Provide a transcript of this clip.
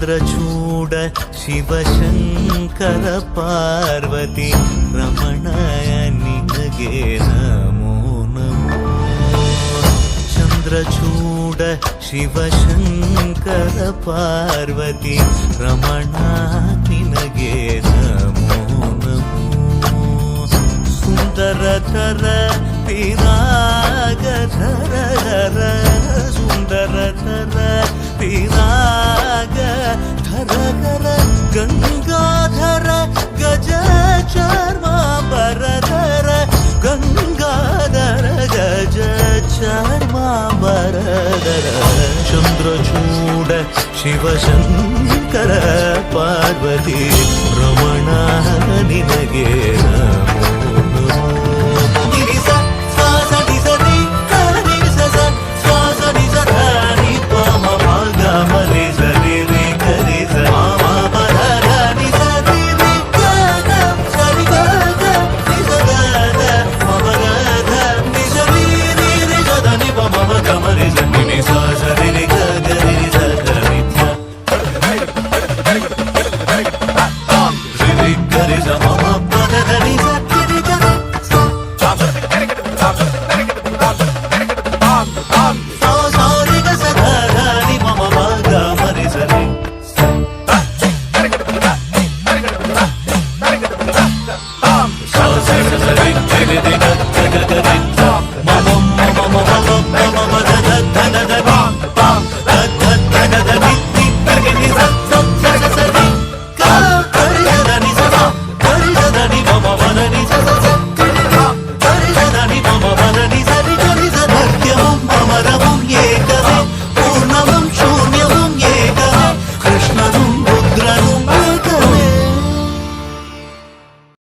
ಚಂದ್ರಚೂಡ ಶಿವಶಂಕರ ಪಾರ್ವತಿ ರಮಣಯ ನಿನಗೆ ನಮೋ ನಮೋ. ಚಂದ್ರಚೂಡ ಶಿವಶಂಕರ ಪಾರ್ವತಿ ರಮಣ ನಿನಗೆ ನಮೋ ನಮೋ. ಸುಂದರತರ ಪಿರಾಗಧರ ಸುಂದರತರ ಪಿರಾಗಧರ ಗಂಗಾಧರ ಗಜ ಚರ್ಮಾಂಬರಧರ ಗಂಗಾಧರ ಗಜ ಚರ್ಮಾಂಬರಧರ. ಚಂದ್ರಚೂಡ ಶಿವಶಂಕರ ಪಾರ್ವತಿ ರಮಣ ನಿನಗೆ ನಮೋ